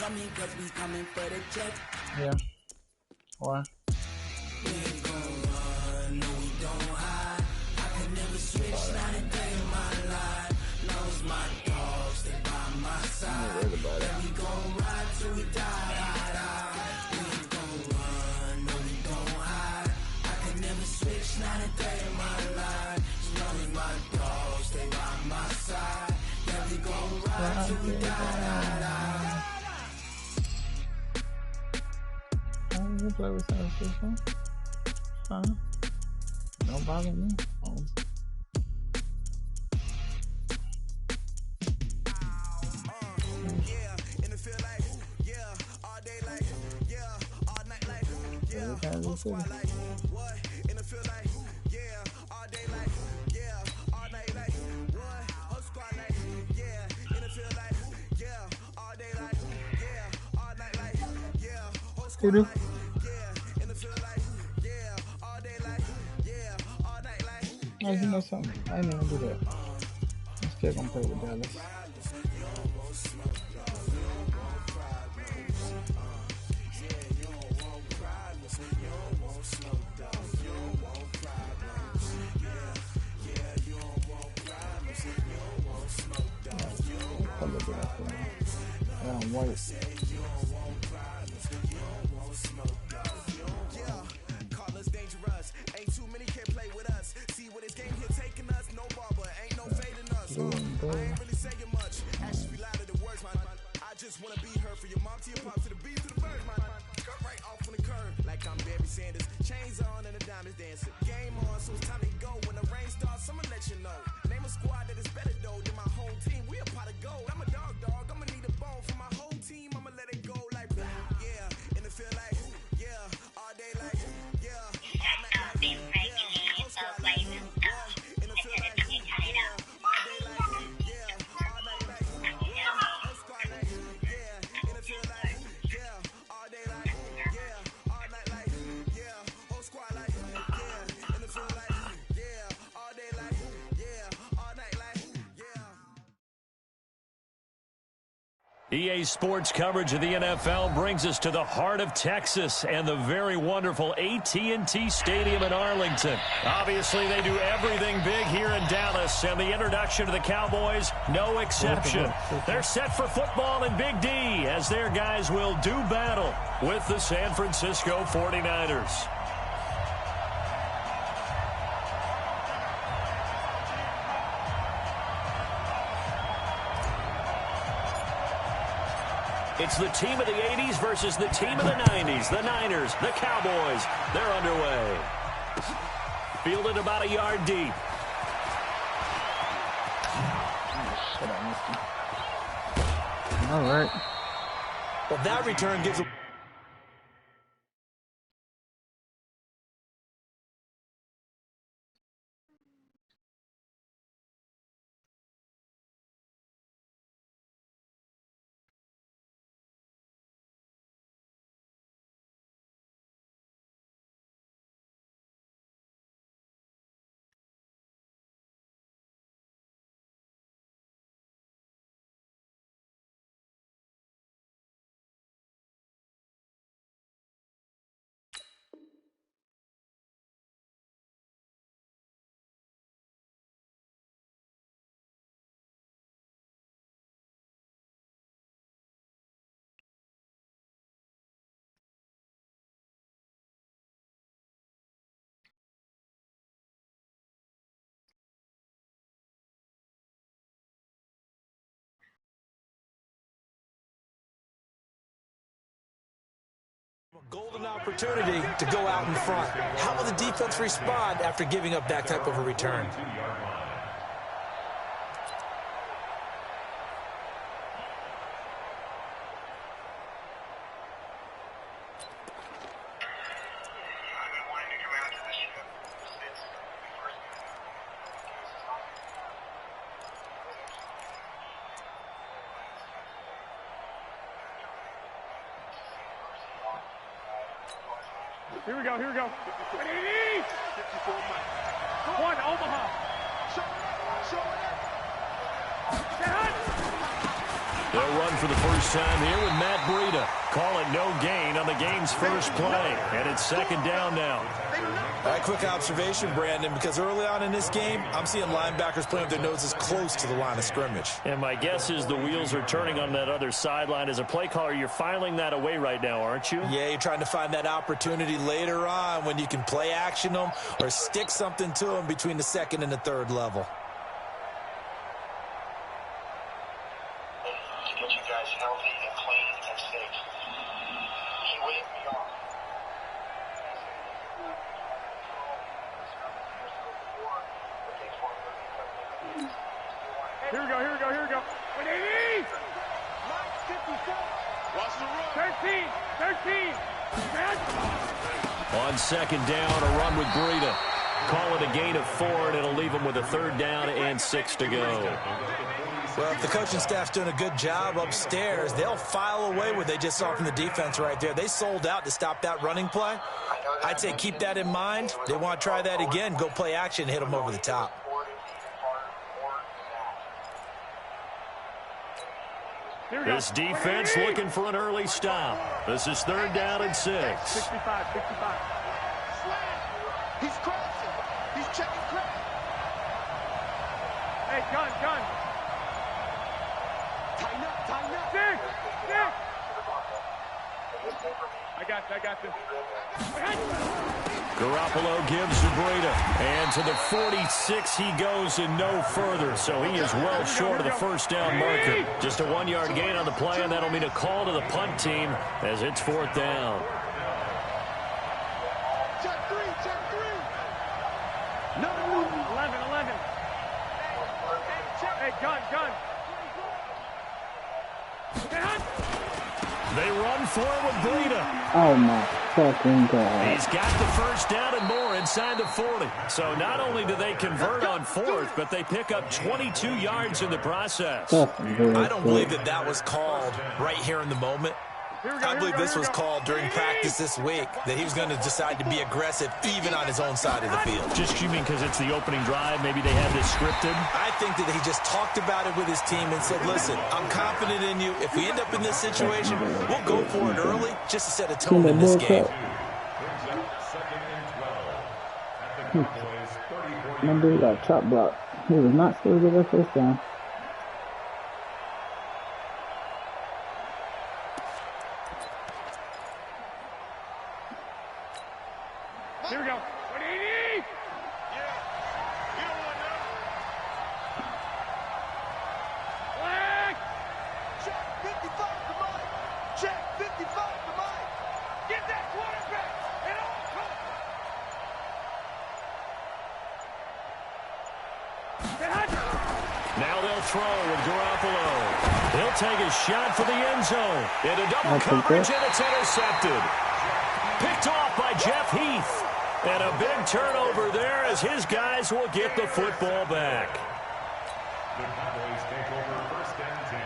coming, cause we coming for the check. Yeah. Why? We ain't gon' run, no, we don't hide. I can never switch, not a day in my life. Long as my dogs stay by my side. Then we gon' ride till we die. We ain't gon' run, no, we don't hide. I can never switch, not a day in my life. As long as my dogs stay by my side. Then we gon' ride till we die. You play with San Francisco? Fine. Don't bother me. Oh. Yeah, in the field like, yeah, all day like, yeah, all night like, yeah, whole squad like, what? In the field like, yeah, all day like, yeah, all night like, what? Whole squad like, yeah, in the field like, yeah, all day like, yeah, all night like, yeah, whole squad like. Oh, you know something? I didn't even do that. I'm still gonna play with Dallas. White. EA Sports coverage of the NFL brings us to the heart of Texas and the very wonderful AT&T Stadium in Arlington. Obviously, they do everything big here in Dallas, and the introduction to the Cowboys, no exception. They're set for football in Big D as their guys will do battle with the San Francisco 49ers. It's the team of the 80s versus the team of the 90s. The Niners, the Cowboys, they're underway. Fielded about a yard deep. All right. Well, that return gives a... golden opportunity to go out in front. How will the defense respond after giving up that type of a return? Here we go, here we go. One, Omaha. The They'll run for the first time here with Matt Breida. Call it no gain on the game's first play. And it's second down now. All right, quick observation, Brandon, because early on in this game, I'm seeing linebackers playing with their noses close to the line of scrimmage. And my guess is the wheels are turning on that other sideline. As a play caller, you're filing that away right now, aren't you? Yeah, you're trying to find that opportunity later on when you can play action them or stick something to them between the second and the third level. To get you guys healthy and clean and safe. He waved me off. Here we go, here we go, here we go. 180! Watch the run. 13! On second down, a run with Breida. Call it a gain of 4, and it'll leave them with a third down and 6 to go. Well, if the coaching staff's doing a good job upstairs, they'll file away what they just saw from the defense right there. They sold out to stop that running play. I'd say keep that in mind. They want to try that again, go play action, hit them over the top. This defense looking for an early stop. This is third down and 6. 65. He's crossing. He's checking crack. Hey, gun. Tighten up. Six. I got this. Garoppolo gives to Breida. And to the 46 he goes and no further. So he is well short of the first down marker. Just a 1-yard gain on the play, and that'll mean a call to the punt team as it's fourth down. Check three. 11. Hey, gun. They run for it with Breida. Oh my fucking God. He's got the first down and more inside the 40. So not only do they convert on fourth, but they pick up 22 yards in the process. I don't believe that was called right here in the moment. I believe this was called during practice this week, that he was going to decide to be aggressive even on his own side of the field. Just you mean because it's the opening drive, maybe they had this scripted? I think that he just talked about it with his team and said, listen, I'm confident in you. If we end up in this situation, we'll go for it early just to set a tone in this game. Remember, he got chop block. He was not supposed to get that first down. Here we go. 180! Yeah. You don't want that. Black! Check 55 to Mike. Check 55 to Mike. Get that quarterback. And all come. Now they'll throw with Garoppolo. He'll take a shot for the end zone. Into double coverage, and it's intercepted. Picked off by Jeff Heath. And a big turnover there as his guys will get the football back. The Cowboys take over first and 10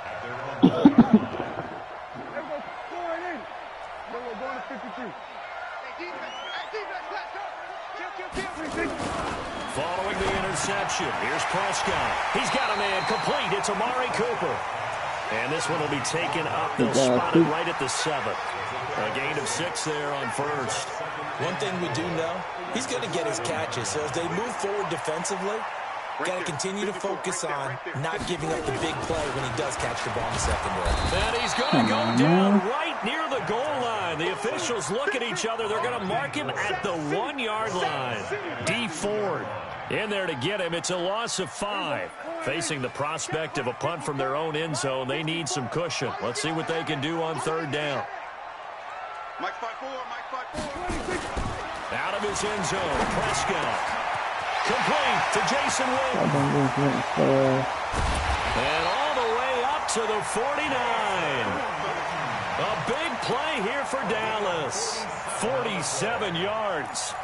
at their own. There we go. Going in. Then we're going to 52. Hey, defense, let's go. Kill. Following the interception, here's Prescott. He's got a man complete. It's Amari Cooper. And this one will be taken up. They'll spot it right at the 7th. A gain of 6 there on first. One thing we do know, he's going to get his catches. So as they move forward defensively, got to continue to focus on not giving up the big play when he does catch the ball in the secondary. And he's going to go down right near the goal line. The officials look at each other. They're going to mark him at the 1-yard line. D. Ford in there to get him. It's a loss of 5. Facing the prospect of a punt from their own end zone, they need some cushion. Let's see what they can do on third down. Mike 5-4. Out of his end zone, Prescott. Complete to Jason Witten. And all the way up to the 49. A big play here for Dallas. 47 yards.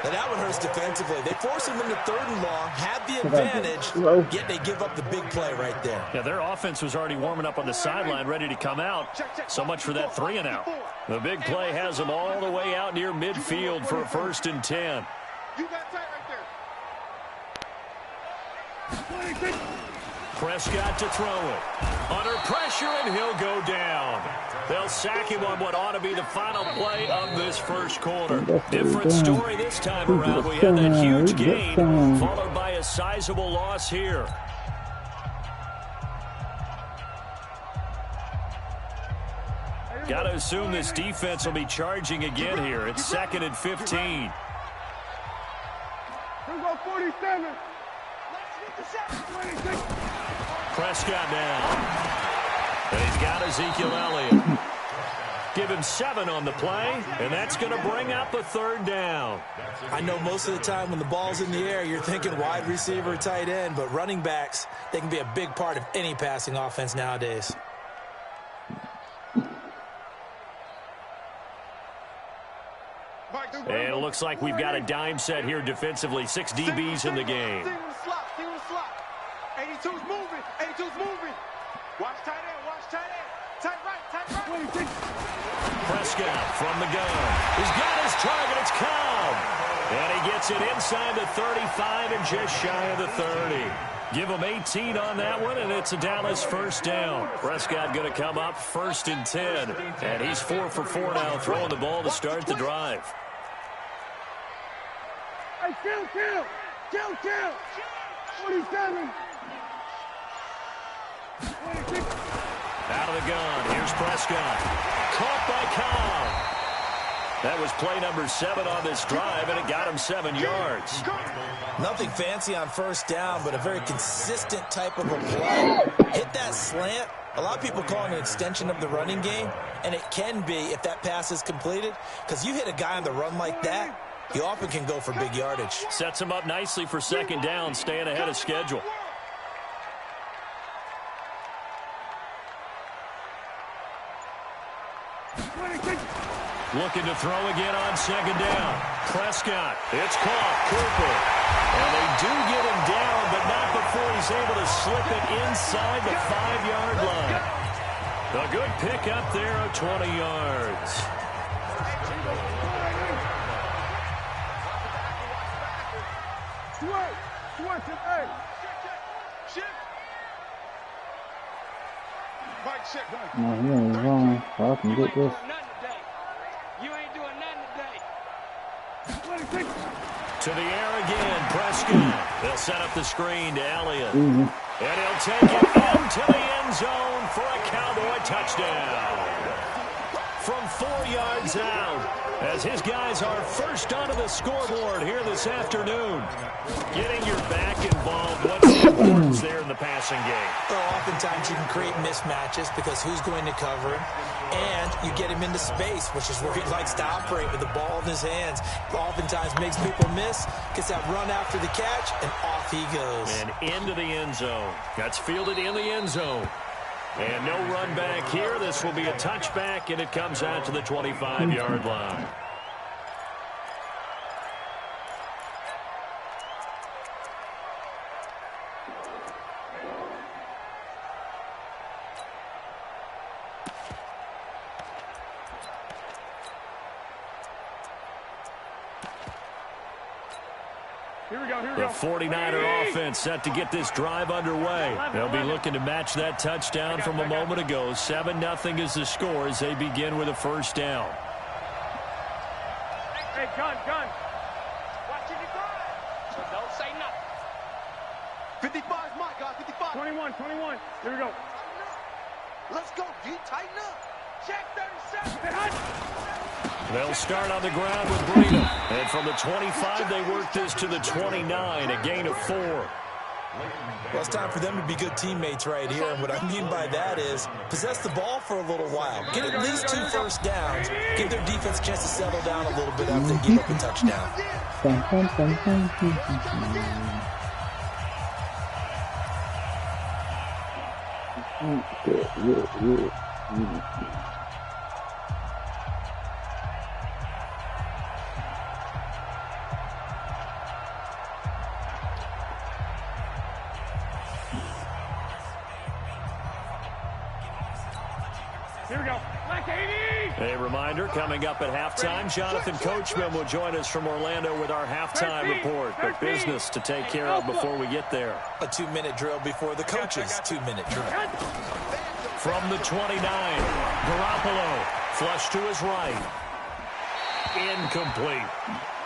Now that one hurts defensively. They force him into 3rd and long, have the advantage, yet they give up the big play right there. Yeah, their offense was already warming up on the sideline, ready to come out. So much for that 3-and-out. The big play has them all the way out near midfield for a 1st and 10. You got tight right there. Prescott to throw it. Under pressure, and he'll go down. They'll sack him on what ought to be the final play of this first quarter. Different story this time around. We had that huge gain, followed by a sizable loss here. Got to assume this defense will be charging again here. It's 2nd and 15. Here we go, 47. Prescott down. And he's got Ezekiel Elliott. Give him 7 on the play, and that's going to bring up a 3rd down. I know most of the time when the ball's in the air, you're thinking wide receiver, tight end, but running backs, they can be a big part of any passing offense nowadays. And it looks like we've got a dime set here defensively. 6 DBs in the game. 82's moving. 82's moving. Watch tight end. Watch tight end. Tight right. Tight right. Prescott from the gun. He's got his target. It's Cobb. And he gets it inside the 35 and just shy of the 30. Give him 18 on that one, and it's a Dallas 1st down. Prescott going to come up 1st and 10. And he's 4 for 4 now, throwing the ball to start the drive. Hey, kill. 47. 26. Out of the gun. Here's Prescott. Caught by Cobb. That was play number 7 on this drive, and it got him 7 yards. Nothing fancy on 1st down, but a very consistent type of a play. Hit that slant. A lot of people call it an extension of the running game, and it can be if that pass is completed, because you hit a guy on the run like that, you often can go for big yardage. Sets him up nicely for 2nd down, staying ahead of schedule. Looking to throw again on 2nd down. Prescott, it's caught. Cooper. And they do get him down, but not before he's able to slip it inside the 5-yard line. A good pickup there of 20 yards. No, he ain't wrong. So I can get this. You ain't doing nothing today. To the air again, Prescott. They'll set up the screen to Elliott. Easy. And he'll take it into the end zone for a Cowboy touchdown. From 4 yards out, as his guys are first onto the scoreboard here this afternoon. Getting your back involved, what's the importance there in the passing game? Well, oftentimes you can create mismatches because who's going to cover him, and you get him into space, which is where he likes to operate with the ball in his hands. Oftentimes makes people miss, gets that run after the catch, and off he goes. And into the end zone. That's fielded in the end zone. And no run back here. This will be a touchback, and it comes out to the 25-yard line. The 49er offense set to get this drive underway. They'll be looking to match that touchdown from a moment ago. 7-0 is the score as they begin with a 1st down. Hey, gun. Watch it drive. So don't say nothing. 55 is my guy. 55. 21. Here we go. Let's go, D. Tighten up. Check 37. They'll start on the ground with Breida. And from the 25, they work this to the 29, a gain of 4. Well, it's time for them to be good teammates right here. And what I mean by that is possess the ball for a little while. Get at least 2 first downs. Give their defense a chance to settle down a little bit after they give up a touchdown. Here we go. A reminder, coming up at halftime, Jonathan Coachman will join us from Orlando with our halftime report. But business to take care of before we get there. A 2-minute drill before the coach's 2-minute drill. From the 29, Garoppolo, flush to his right. Incomplete.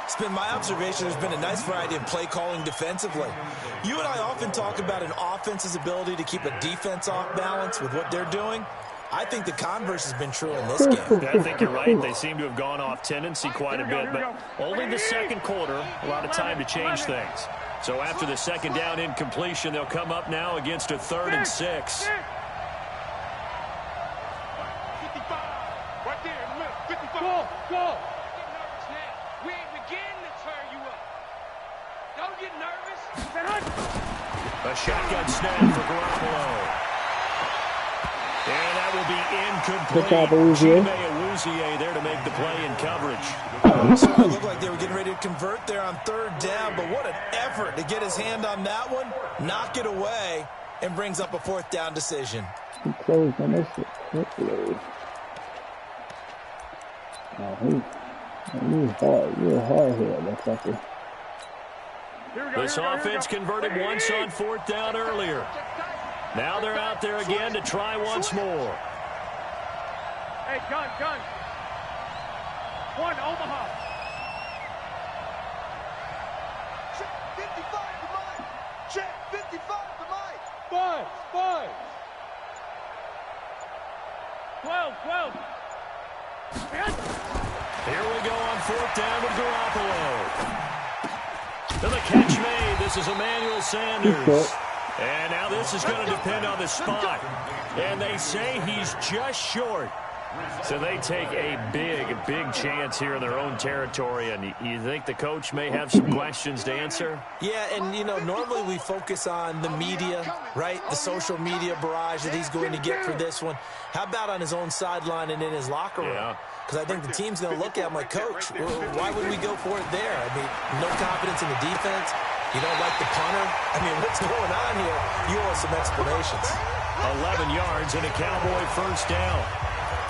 It's been my observation there's been a nice variety of play calling defensively. You and I often talk about an offense's ability to keep a defense off balance with what they're doing. I think the converse has been true in this game. I think you're right. They seem to have gone off tendency quite a bit, but only the second quarter, a lot of time to change things. So after the second down incompletion, they'll come up now against a 3rd and 6. Go. We ain't beginning to turn you up. Don't get nervous. A shotgun snap for Garoppolo. And that will be incomplete. Good job, Awuzie. Awuzie there to make the play in coverage. So it looked like they were getting ready to convert there on 3rd down, but what an effort to get his hand on that one, knock it away, and brings up a 4th down decision. He closed on this quickly. He's hard. You're hard here, motherfucker. This offense converted once on 4th down earlier. Now they're out there again to try once more. Hey, gun. 1, Omaha. Check 55 to Mike. Check 55 to Mike. 5. 12. Here we go on 4th down with Garoppolo. To the catch made. This is Emmanuel Sanders. And now this is going to depend on the spot. And they say he's just short. So they take a big chance here in their own territory. And you think the coach may have some questions to answer? Yeah, and, you know, normally we focus on the media, right? The social media barrage that he's going to get for this one. How about on his own sideline and in his locker room? Yeah. Because I think the team's going to look at him like, Coach, why would we go for it there? I mean, no confidence in the defense. You don't like the punter? I mean, what's going on here? You owe us some explanations. 11 yards and a Cowboy 1st down.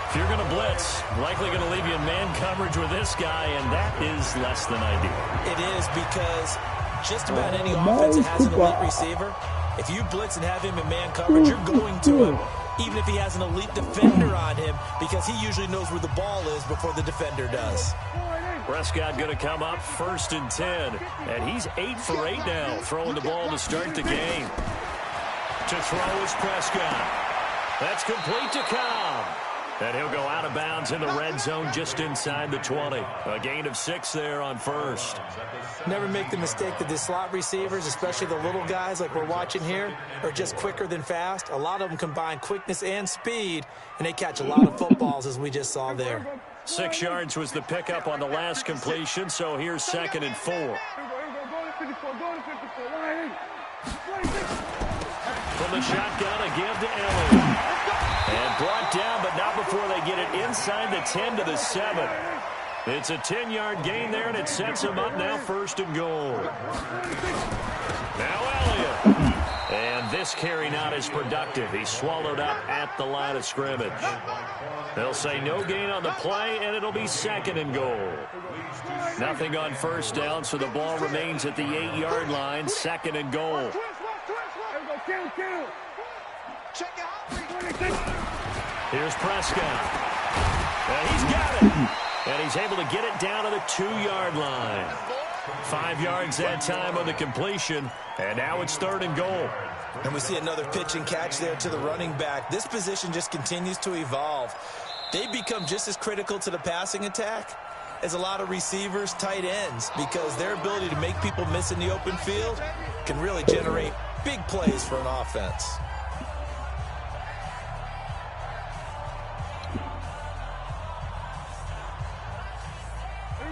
If you're going to blitz, likely going to leave you in man coverage with this guy, and that is less than ideal. It is, because just about any offense that has an elite receiver, if you blitz and have him in man coverage, you're going to him, even if he has an elite defender on him, because he usually knows where the ball is before the defender does. Prescott going to come up 1st and 10, and he's 8 for 8 now, throwing the ball to start the game. To throw is Prescott. That's complete to Cobb. And he'll go out of bounds in the red zone just inside the 20. A gain of 6 there on 1st. Never make the mistake that the slot receivers, especially the little guys like we're watching here, are just quicker than fast. A lot of them combine quickness and speed, and they catch a lot of footballs, as we just saw there. 6 yards was the pickup on the last completion, so here's 2nd and 4. From the shotgun, a give to Elliott. And brought down, but not before they get it inside the 10 to the 7. It's a 10-yard gain there, and it sets them up now 1st and goal. Now Elliott. And this carry not as productive. He's swallowed up at the line of scrimmage. They'll say no gain on the play, and it'll be 2nd and goal. Nothing on 1st down, so the ball remains at the 8-yard line, 2nd and goal. Here's Prescott. And he's got it. And he's able to get it down to the 2-yard line. 5 yards that time on the completion. And now it's 3rd and goal. And we see another pitch and catch there to the running back. This position just continues to evolve. They become just as critical to the passing attack as a lot of receivers, tight ends, because their ability to make people miss in the open field can really generate big plays for an offense.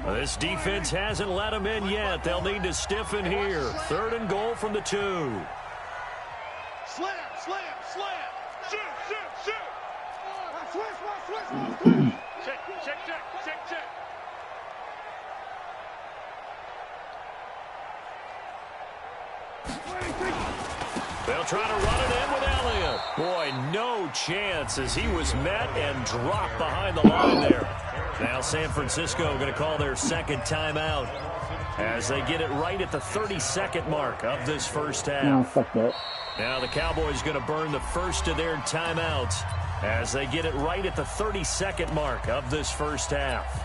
This defense hasn't let them in yet. They'll need to stiffen here. 3rd and goal from the 2. Slam. Shoot. Check. They'll try to run it in with Elliott. Boy, no chance as he was met and dropped behind the line there. Now San Francisco going to call their second timeout as they get it right at the 30-second mark of this first half. No, fuck that. Now the Cowboys going to burn the first of their timeouts as they get it right at the 30-second mark of this first half.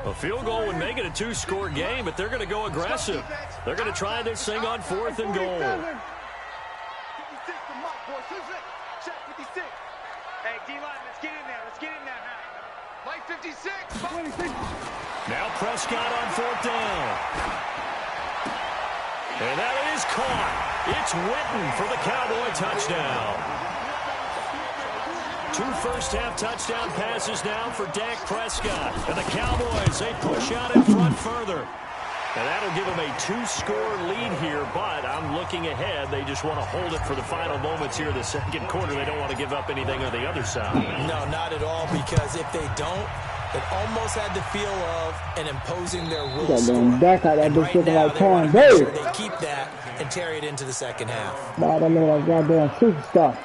A field goal would make it a two-score game, but they're going to go aggressive. They're going to try this thing on 4th and goal. 56 to Mike, boys. Who's it? Check 56. Hey, D-line, let's get in there. Let's get in there now. Mike 56. Now Prescott on 4th down. And that is caught. It's Witten for the Cowboy touchdown. 2 first-half touchdown passes now for Dak Prescott. And the Cowboys, they push out in front further. And that'll give them a 2-score lead here, but I'm looking ahead. They just want to hold it for the final moments here of the second quarter. They don't want to give up anything on the other side. No, not at all, because if they don't, it almost had the feel of an imposing their will score. Dak out that And bitch right looking now, like they want Tom to make sure Brady. they keep that and carry it into the second half. Wow, that look like goddamn superstar.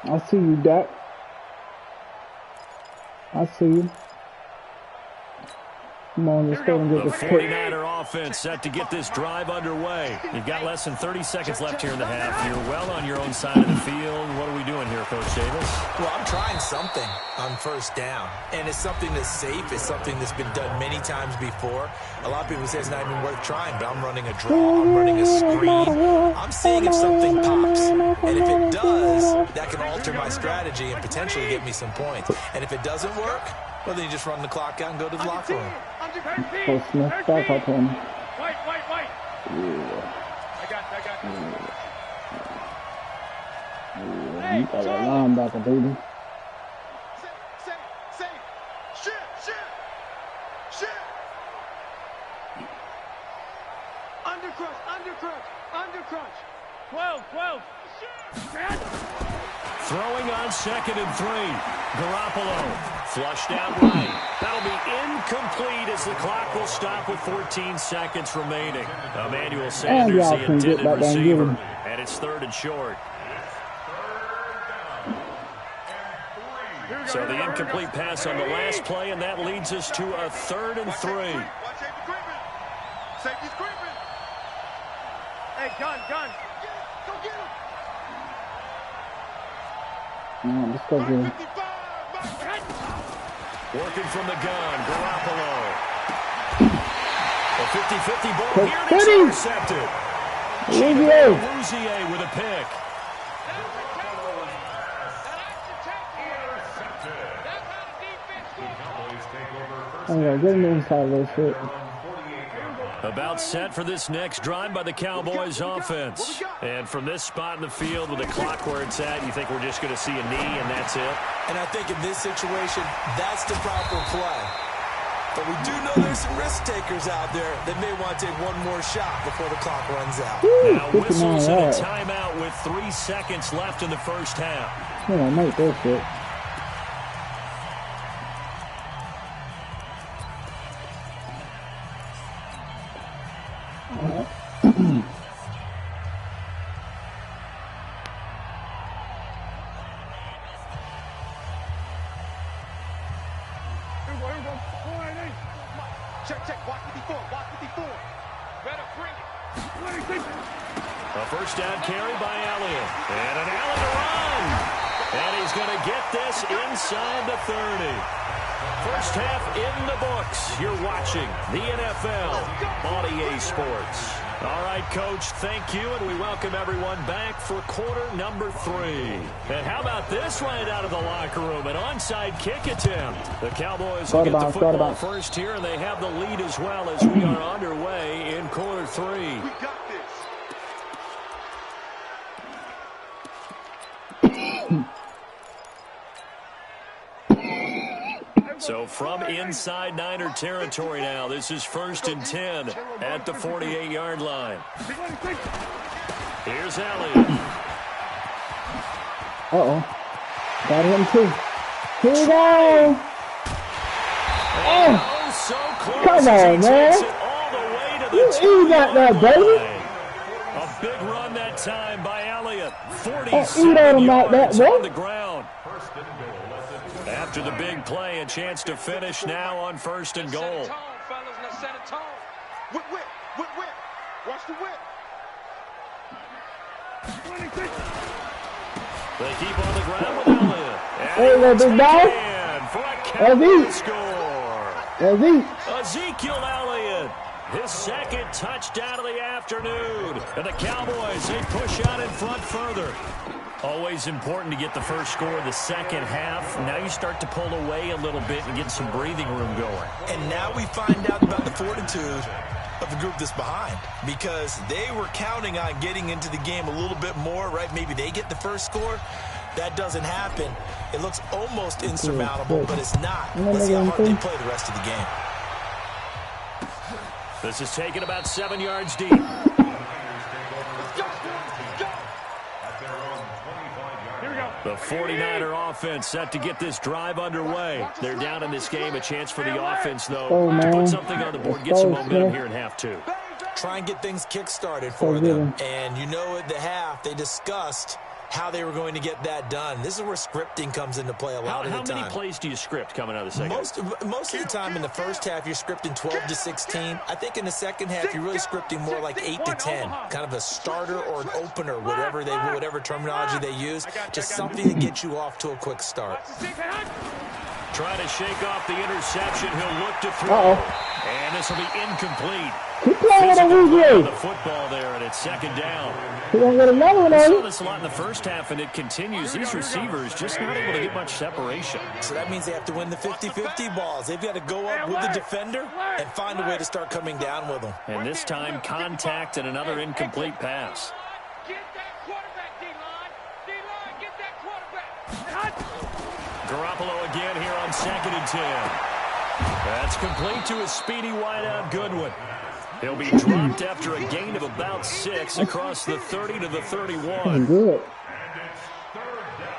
I see you, Dak. I see you. Come on, let's go and get The this pick. 49er offense set to get this drive underway. You've got less than 30 seconds left here in the half. You're well on your own side of the field. What are we doing here, Coach Davis? Well, I'm trying something on first down, and it's something that's safe. It's something that's been done many times before. A lot of people say it's not even worth trying, but I'm running a draw. I'm running a screen. I'm seeing if something pops, and if it does, that can alter my strategy and potentially get me some points. And if it doesn't work, well, then you just run the clock out and go to the locker room. Oh, Smith back up him. Wait. Yeah. I got you. Yeah, you got a linebacker, baby. Safe. Shit. Undercrunch. 12. Throwing on 2nd and 3. Garoppolo flushed out right. That'll be incomplete as the clock will stop with 14 seconds remaining. Emmanuel Sanders, y'all the can get intended back down and give receiver. him. And it's 3rd and short. So the incomplete pass on the last play, and that leads us to a 3rd and 3. Watch safety's creeping. Hey, gun. Go get him. No, let's go get him. 55. Working from the gun, Garoppolo. A 50-50 ball here, and it's Fitty. intercepted. Louisier. Louisier with a pick. Oh, yeah, get him inside of this shit. About set for this next drive by the Cowboys offense. And from this spot in the field with the clock where it's at, you think we're just going to see a knee and that's it? And I think in this situation, that's the proper play. But we do know there's some risk takers out there that may want to take one more shot before the clock runs out. Now whistles and a timeout with 3 seconds left in the first half. Yeah, make this shit. Check. Watch 54. Better bring it. A first down carry by Elliott. And an Allen to run. And he's going to get this inside the 30. First half in the books. You're watching the NFL on EA Sports. All right, Coach, thank you, and we welcome everyone back for quarter number 3. And how about this right out of the locker room? An onside kick attempt. The Cowboys will get the football first here, and they have the lead as well as we are underway in quarter 3. We got this. So from inside Niner territory now, this is 1st and 10 at the 48-yard line. Here's Elliott. Got him too. Here we go. Oh, so close. Come on, man. You got that, baby. A big run that time by Elliott. 47 yards on the ground. After the big play, a chance to finish now on 1st and goal. Whip, whip, whip, whip. Watch the whip. They keep on the ground with Elliott. Hey, there, big dog. For a Cowboys score. Ezekiel Elliott, his second touchdown of the afternoon. And the Cowboys, they push out in front further. Always important to get the first score of the second half. Now you start to pull away a little bit and get some breathing room going. And now we find out about the fortitude of the group that's behind, because they were counting on getting into the game a little bit more, right? Maybe they get the first score. That doesn't happen. It looks almost insurmountable, but it's not. Let's see how hard they play the rest of the game. This is taken about 7 yards deep. The 49er offense set to get this drive underway. They're down in this game. A chance for the offense, though, to put something on the board, get some momentum here in half two. Try and get things kick-started for them. And you know at the half, they discussed how they were going to get that done. This is where scripting comes into play a lot of the time. How many plays do you script coming out of the second? Most of the time in the first half, you're scripting 12 to 16. I think in the second half, you're really scripting more like 8 to 10. Kind of a starter or an opener, whatever terminology they use. Just something to get you off to a quick start. Trying to shake off the interception. He'll look to throw. And this will be incomplete. Keep playing on the football there, and it's second down. We're going to get another one, We saw this a lot in the first half, and it continues. These receivers just not able to get much separation. So that means they have to win the 50-50 balls. They've got to go up with the defender and find a way to start coming down with them. And this time, contact and another incomplete pass. Get that quarterback, D-line. D-line, get that quarterback. Garoppolo again here on 2nd and 10. That's complete to a speedy wideout Goodwin. He'll be dropped after a gain of about 6 across the 30 to the 31. Good.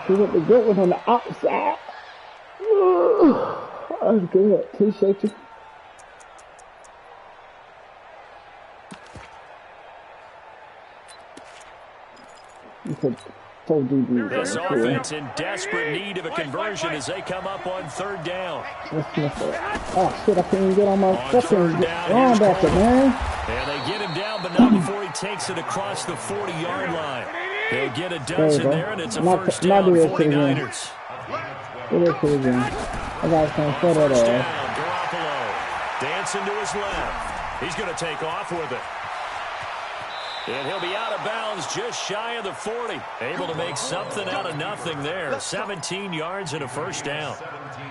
He got the good one on the outside. That's good. Appreciate you. This offense in desperate need of a conversion as they come up on 3rd down. Oh, shit, I can't even get on my fucking linebacker, man. And they get him down, but not before he takes it across the 40-yard line. He'll get a dozen there, and it's a first down, 49ers. It is pretty good. I got some foot at all. Garoppolo dancing to his left. He's going to take off with it. And he'll be out of bounds just shy of the 40. Able to make something out of nothing there. 17 yards and a first down.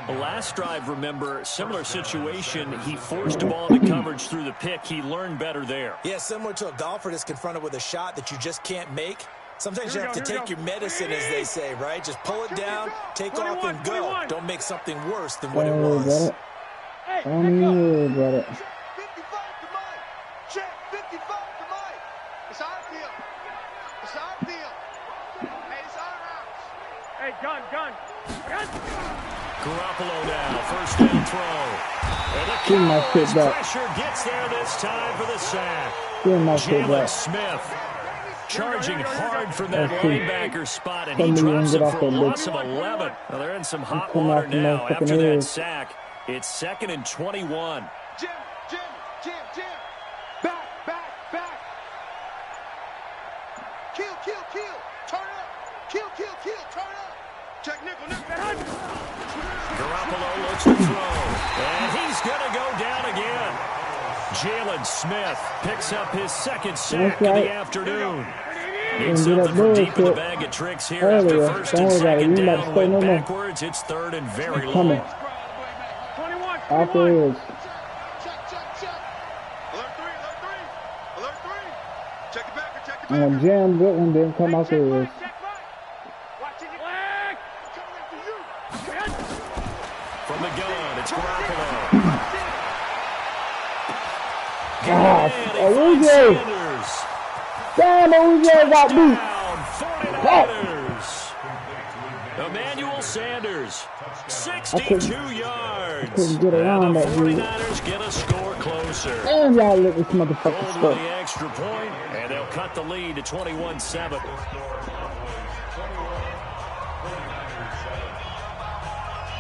The last drive, remember, similar situation. He forced the ball into coverage through the pick. He learned better there. Yeah, similar to a golfer that's confronted with a shot that you just can't make. Sometimes you have to take your medicine, as they say, right? Just pull it down, take off, and go. Don't make something worse than what it was. Oh, got it. Gun. Garoppolo now, first down throw. And the Cowboys pressure gets there this time for the sack. Jalen Smith charging hard from that linebacker spot, and he drops it for a loss of 11. Well, they're in some hot water now after that sack. It's 2nd and 21. Jim. Back. Kill. Turn up. Kill. Turn up. Check nickel. Garoppolo looks to throw, and he's going to go down again. Jalen Smith picks up his second sack of the afternoon. Needs something from deep in the bag of tricks here after 1st and 2nd down. Went backwards. It's 3rd and very long. After it is. Alert 3. Check it back. I'm going to jam good one, then come out there. From the gun, it's Garoppolo. OJ! Damn, OJ got beat. Sanders. 62 yards. Couldn't get around and the that dude. 49ers get a score closer. And y'all let this motherfucker Goal to score. the extra point, and they'll cut the lead to 21-7.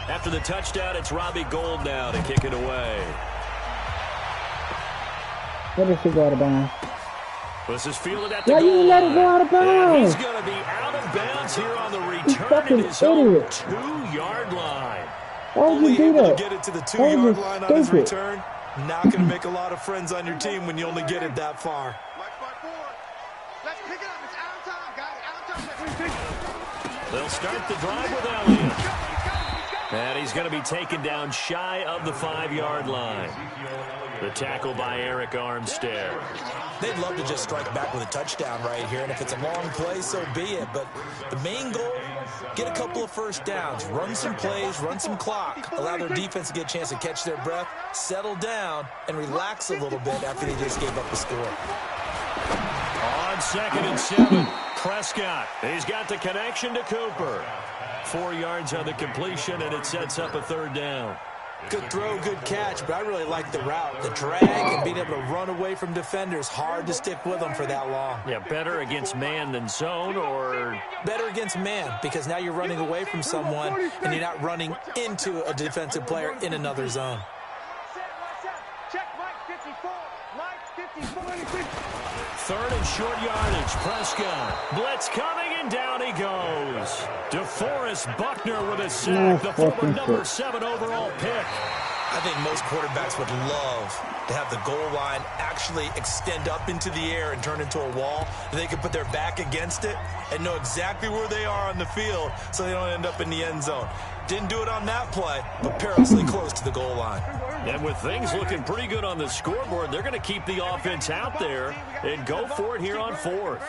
After the touchdown, it's Robbie Gould now to kick it away. Let it go out of bounds. This is fielded at the Why goal you let it line. go out of And bounds? he's going to be out of bounds here on the You return fucking at his own idiot. 2-yard line. Why would Only you do able that? to get it to the That 2-yard was line on his stupid. return. Not going to make a lot of friends on your team when you only get it that far. Let's pick it up. It's out of time, guys. Out of time. They'll start the drive with Elliott. And he's going to be taken down shy of the 5-yard line. The tackle by Eric Armstead. They'd love to just strike back with a touchdown right here, and if it's a long play, so be it. But the main goal, get a couple of first downs, run some plays, run some clock, allow their defense to get a chance to catch their breath, settle down, and relax a little bit after they just gave up the score. On 2nd and 7, Prescott. He's got the connection to Cooper. 4 yards on the completion, and it sets up a 3rd down. Good throw, good catch, but I really like the route. The drag and being able to run away from defenders, hard to stick with them for that long. Yeah, better against man than zone, or better against man, because now you're running away from someone and you're not running into a defensive player in another zone. Check Mike 54. Mike 54. 3rd and short yardage. Prescott. Blitz coming, and down he goes. DeForest Buckner with a sack, the former number 7 overall pick. I think most quarterbacks would love to have the goal line actually extend up into the air and turn into a wall. They can put their back against it and know exactly where they are on the field so they don't end up in the end zone. Didn't do it on that play, but perilously close to the goal line. And with things looking pretty good on the scoreboard, they're going to keep the offense out there and go for it here on 4th.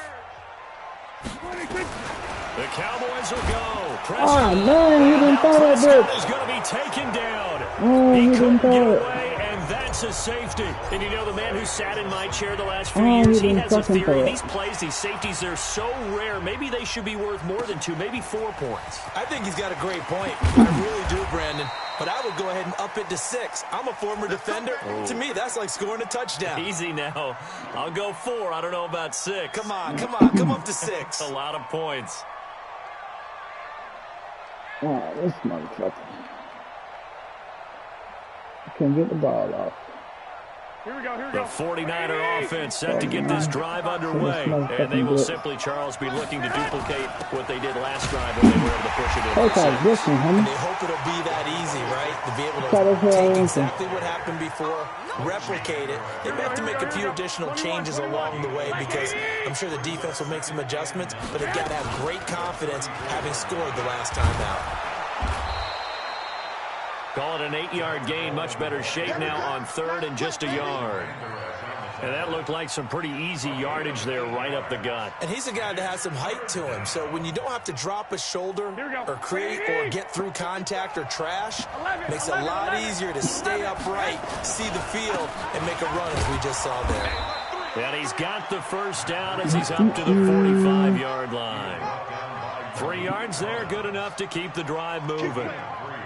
The Cowboys will go. Oh, man, he didn't throw that Prescott bitch. is going to be taken down. Oh, He he couldn't didn't get throw it. away, and that's a safety. And you know, the man who sat in my chair the last few Oh, years, he he didn't has a fucking throw theory. it. These plays, these safeties, they're so rare. Maybe they should be worth more than 2, maybe 4 points. I think he's got a great point. I really do, Brandon. But I would go ahead and up it to 6. I'm a former defender. Oh. To me, that's like scoring a touchdown. Easy now. I'll go 4. I don't know about 6. Come on, come up to 6. A lot of points. Oh, this motherfucker. I can't get the ball off. Here we go. The 49er offense set to get this drive underway. And they will simply, Charles, be looking to duplicate what they did last drive when they were able to push it in. Hey, guys, listen, And homie. they hope it'll be that easy, right? To be able Try to to hear take anything. exactly what happened before, replicate it. They may have to make a few additional changes along the way because I'm sure the defense will make some adjustments, but they've got to have great confidence having scored the last time out. Call it an 8-yard gain. Much better shape now on 3rd and just a yard. And that looked like some pretty easy yardage there right up the gut. And he's a guy that has some height to him, so when you don't have to drop a shoulder or create or get through contact or trash, makes it a lot easier to stay upright, see the field, and make a run as we just saw there. And he's got the first down as he's up to the 45-yard line. 3 yards there, good enough to keep the drive moving.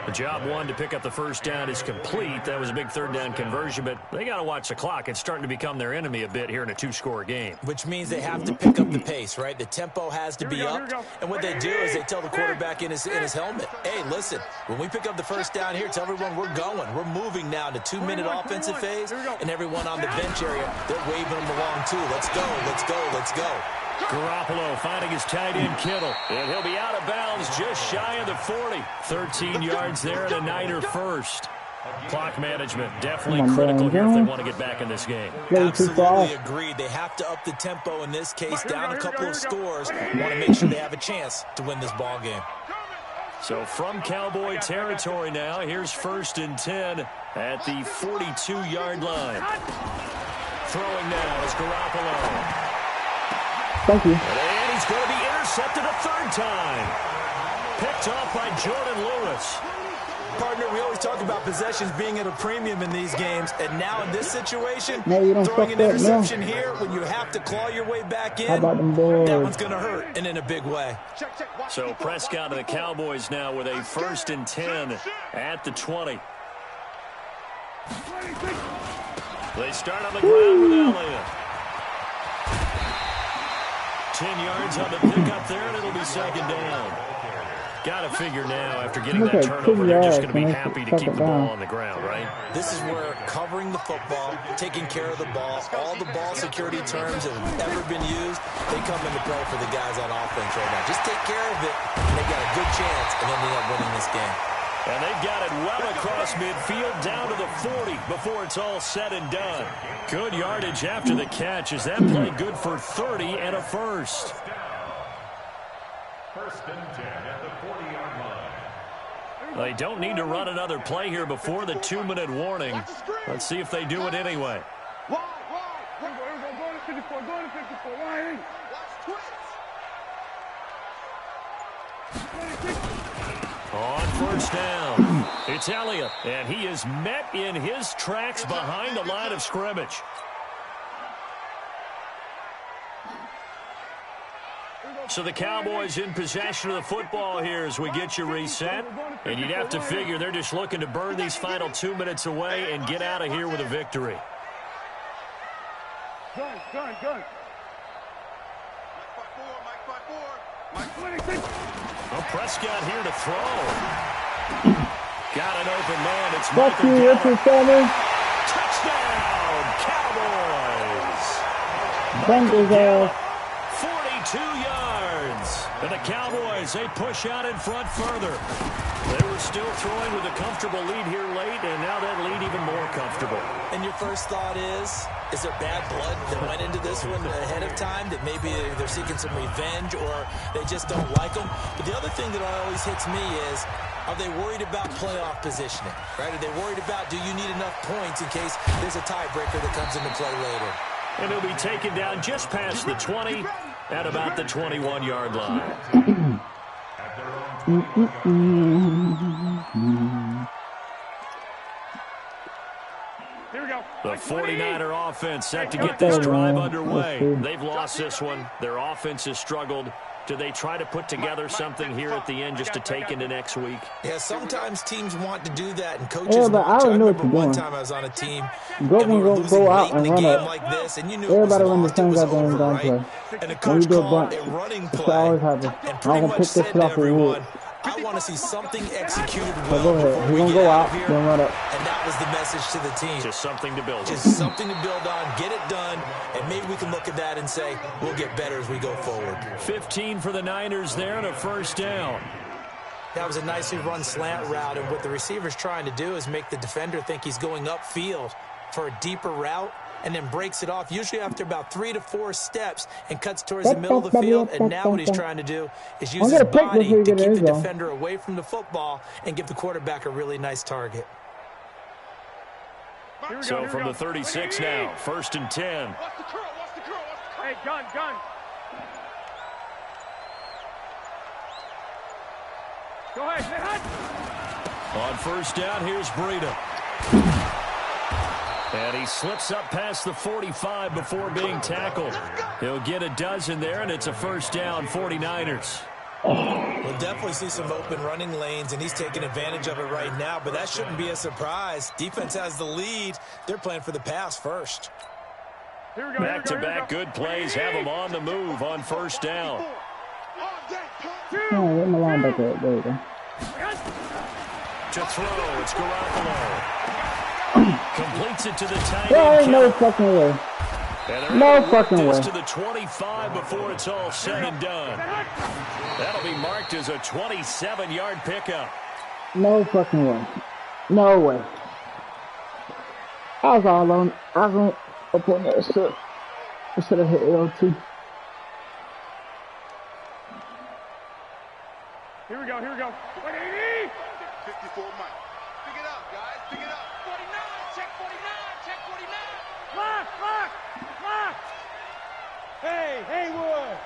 The job 1 to pick up the first down is complete. That was a big 3rd down conversion, but they got to watch the clock. It's starting to become their enemy a bit here in a 2-score game. Which means they have to pick up the pace, right? The tempo has to be up. And what they do is they tell the quarterback in his helmet, hey, listen, when we pick up the first down here, tell everyone we're going. We're moving now to 2-minute offensive phase. And everyone on the bench area, they're waving them along too. Let's go, let's go, let's go. Garoppolo finding his tight end Kittle. And he'll be out of bounds just shy of the 40. 13 yards there and a Niner first. Clock management definitely critical here if they want to get back in this game. Absolutely agreed. They have to up the tempo in this case, down a couple of scores. Want to make sure they have a chance to win this ball game. So from Cowboy territory now, here's 1st and 10 at the 42-yard line. Throwing now is Garoppolo. Thank you. And he's going to be intercepted a 3rd time. Picked off by Jordan Lewis. Partner, we always talk about possessions being at a premium in these games, and now in this situation, No, you don't throwing fuck an that, interception no. here when you have to claw your way back in, How about them boys? that one's going to hurt, and in a big way. So Prescott and the Cowboys now with a 1st and 10 at the 20. They start on the ground with Elliott. 10 yards on the pickup there, and it'll be 2nd down. Got to figure now, after getting that turnover, they're just going to be happy to keep the ball on the ground, right? This is where covering the football, taking care of the ball, all the ball security terms that have ever been used, they come into play for the guys on offense right now. Just take care of it, and they've got a good chance of ending up winning this game. And they've got it well across midfield down to the 40 before it's all said and done. Good yardage after the catch. Is that play good for 30 and a first? 1st and 10 at the 40-yard line. They don't need to run another play here before the 2-minute warning. Let's see if they do it anyway. Go to 54, go to 54. Why? On 1st down, it's Elliott, and he is met in his tracks behind the line of scrimmage. So the Cowboys in possession of the football here as we get you reset. And you'd have to figure they're just looking to burn these final 2 minutes away and get out of here with a victory. Gun. Mike 26. Well, Prescott here to throw. Got an open man. It's Fuck Michael you, Gallup. Richard Sherman. Touchdown, Cowboys. Bengals are 42 yards. And the Cowboys, they push out in front further. They were still throwing with a comfortable lead here late, and now that lead even more comfortable. And your first thought is there bad blood that went into this one ahead of time, that maybe they're seeking some revenge or they just don't like them? But the other thing that always hits me is, are they worried about playoff positioning, right? Are they worried about, do you need enough points in case there's a tiebreaker that comes into play later? And he'll be taken down just past the 20 at about the 21-yard line. Here we go. The 49er offense set to get this drive underway. They've lost this one. Their offense has struggled. Do they try to put together something here at the end just to take into next week? Yeah, sometimes teams want to do that, and coaches want to. I remember one time I was on a team, and we were losing late in the game like this, and you knew it was lost, it was over, right? And the coach called a running play, and pretty much said to everyone, I want to see something executed well before we get out of here, and that was the message to the team. Just something to build on. Just something to build on, get it done, and maybe we can look at that and say, we'll get better as we go forward. 15 for the Niners there and a 1st down. That was a nicely run slant route, and what the receiver's trying to do is make the defender think he's going upfield for a deeper route, and then breaks it off, usually after about 3 to 4 steps, and cuts towards the middle of the field. And now what he's trying to do is use his body to keep the defender away from the football and give the quarterback a really nice target. So from the 36 now, 1st and 10. Watch the curl. Hey, gun. Go ahead, hit hut. On 1st down, here's Breida. And he slips up past the 45 before being tackled. He'll get a dozen there, and it's a 1st down, 49ers. We'll definitely see some open running lanes, and he's taking advantage of it right now, but that shouldn't be a surprise. Defense has the lead. They're playing for the pass first. Back-to-back good plays have them on the move on 1st down. Oh, get my linebacker. There you go. To throw, it's Garoppolo. Completes it to the tight There end. ain't no fucking way. No fucking way. To the 25 before it's all said and done. That'll be marked as a 27-yard pickup. No fucking way. No way. I was all on. I was on up on that shit. I should have hit L2. Here we go. 180. 54 Mike. Pick it up, guys. Pick it up. 49. Check 49. Lock. Hey, Haywood.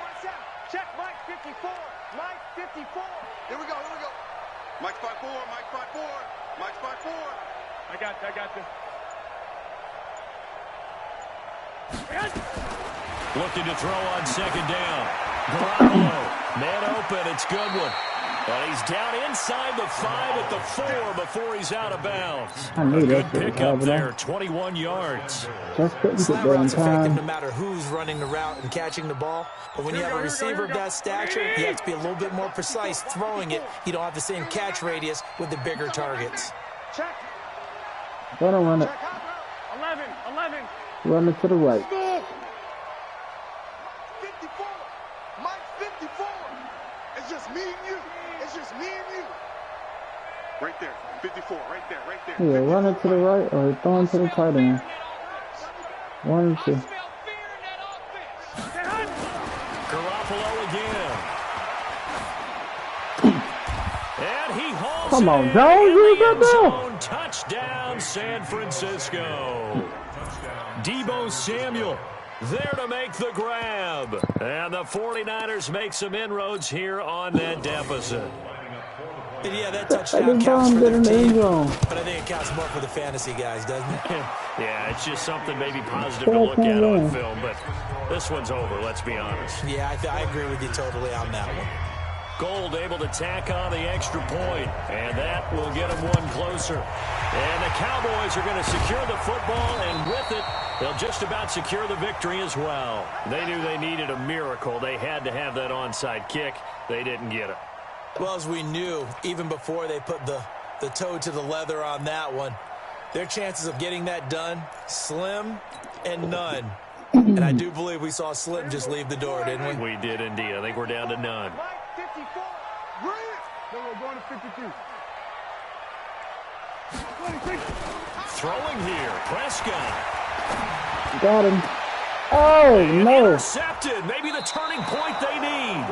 One set. Check Mike 54. Mike 54. Here we go. Mike 5-4, Mike 5-4, Mike 5-4. I got this. Looking to throw on second down. Garoppolo, man open, it's Goodwin. But he's down inside the 5 at the 4 before he's out of bounds. I knew A good that shit was pickup there, happening. 21 yards. Just couldn't get Slant there in routes effective no time. matter who's running the route and catching the ball. But when you have a receiver of that stature, you have to be a little bit more precise throwing it. You don't have the same catch radius with the bigger targets. Check. Gonna run it. 11. Run it to the right. 54. Mike 54. It's just me and you. It's just me and you. Right there. 54. Right there. Yeah, run it to the right or throw it to the tight end. One or two. Garoppolo again. And he hauls Come on, it Jones, in you the got end that. zone. Touchdown, San Francisco. Debo Samuel there to make the grab. And the 49ers make some inroads here on that deficit. And yeah, that touchdown counts for their team, but I think it counts more for the fantasy guys, doesn't it? Yeah, it's just something maybe positive to look at on film, but this one's over, let's be honest. Yeah, I agree with you totally on that one. Gold able to tack on the extra point, and that will get them one closer. And the Cowboys are going to secure the football, and with it, they'll just about secure the victory as well. They knew they needed a miracle. They had to have that onside kick. They didn't get it. Well, as we knew, even before they put the toe to the leather on that one, their chances of getting that done, slim and none. And I do believe we saw Slim just leave the door, didn't we? We did indeed. I think we're down to none. Mike 54. Brilliant. Then we're going to 52. Throwing here, Prescott. Got him. Oh, no. Intercepted. Maybe the turning point they need.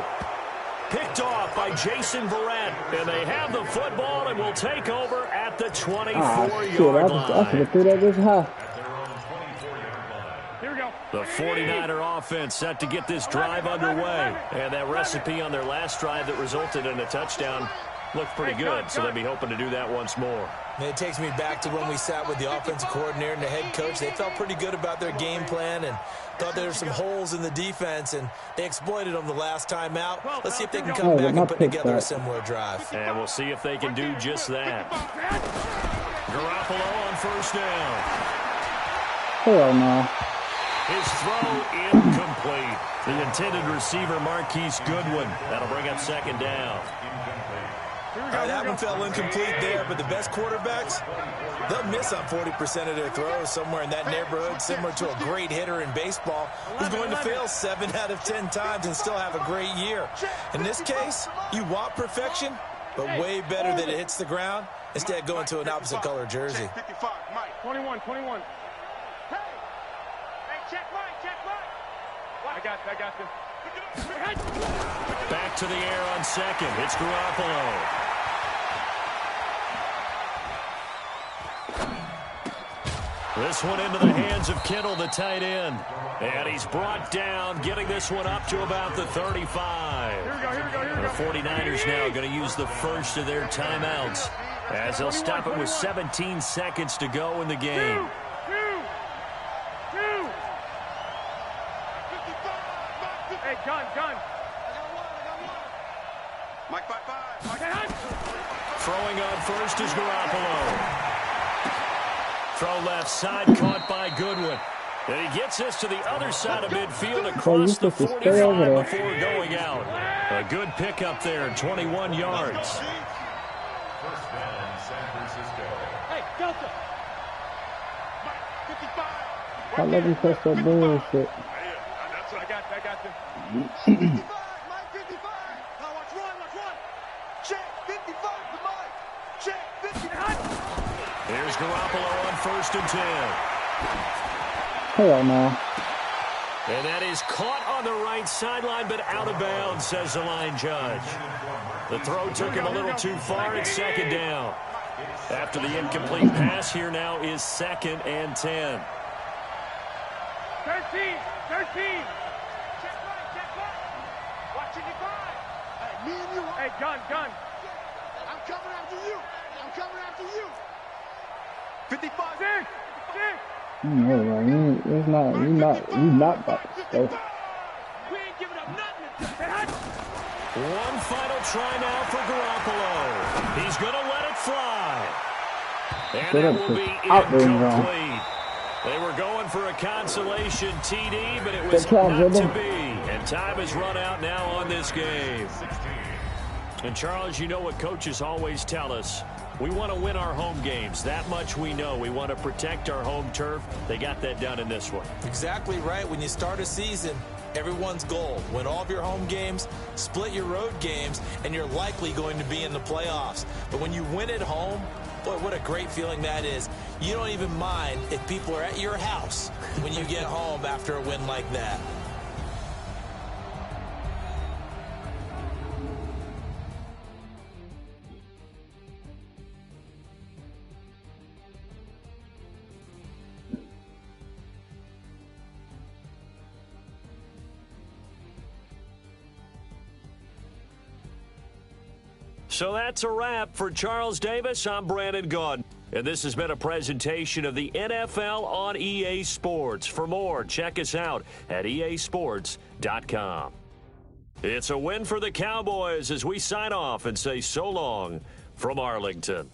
Picked off by Jason Verrett. And they have the football and will take over at the 24-yard line. I should have threw that this high. Here we go. The 49er offense set to get this drive underway. And that recipe on their last drive that resulted in a touchdown looked pretty good, so they'll be hoping to do that once more. And it takes me back to when we sat with the offensive coordinator and the head coach. They felt pretty good about their game plan and thought there were some holes in the defense, and they exploited them the last time out. Let's see if they can come back and put together a similar drive. And we'll see if they can do just that. Garoppolo on first down. Hell no. His throw incomplete. The intended receiver, Marquise Goodwin. That'll bring up second down. That one fell incomplete there, but the best quarterbacks, they'll miss on 40% of their throws somewhere in that neighborhood, similar to a great hitter in baseball who's going to fail 7 out of 10 times and still have a great year. In this case, you want perfection, but way better that it hits the ground instead of going to an opposite color jersey. 55, Mike. 21. Hey, check Mike. I got this. Back to the air on second. It's Garoppolo. This one into the hands of Kittle, the tight end. And he's brought down, getting this one up to about the 35. Here we go. The 49ers now going to use the first of their timeouts as they'll stop it with 17 seconds to go in the game. Hey, gun. Mike 5-5. Throwing on first is Garoppolo. Throw left side, caught by Goodwin. And he gets this to the other side of midfield across the 45 before going out. A good pickup there, 21 yards. First down, San Francisco. Hey, Delta. Mike 55. I let him touch that bullshit. That's what I got this. 55, Mike 55. Now watch run. Check 55 to Mike. Check 55. Here's Garoppolo on first and 10. Hell no. And that is caught on the right sideline, but out of bounds, says the line judge. The throw took him a little too far. It's second down. After the incomplete pass, here now is second and 10. 13. Check right. Watch 55. Hey, me and you. Hey, gun. coming after you. I'm coming after you. 55. No, man, you not about to stay. We ain't giving up nothing. One final try now for Garoppolo. He's going to let it fly. And it will be incomplete. They were going for a consolation TD, but it was not to be. And time has run out now on this game. And, Charles, you know what coaches always tell us. We want to win our home games. That much we know. We want to protect our home turf. They got that done in this one. Exactly right. When you start a season, everyone's goal: win all of your home games, split your road games, and you're likely going to be in the playoffs. But when you win at home, boy, what a great feeling that is. You don't even mind if people are at your house when you get home after a win like that. So that's a wrap. For Charles Davis, I'm Brandon Gaudin. And this has been a presentation of the NFL on EA Sports. For more, check us out at easports.com. It's a win for the Cowboys as we sign off and say so long from Arlington.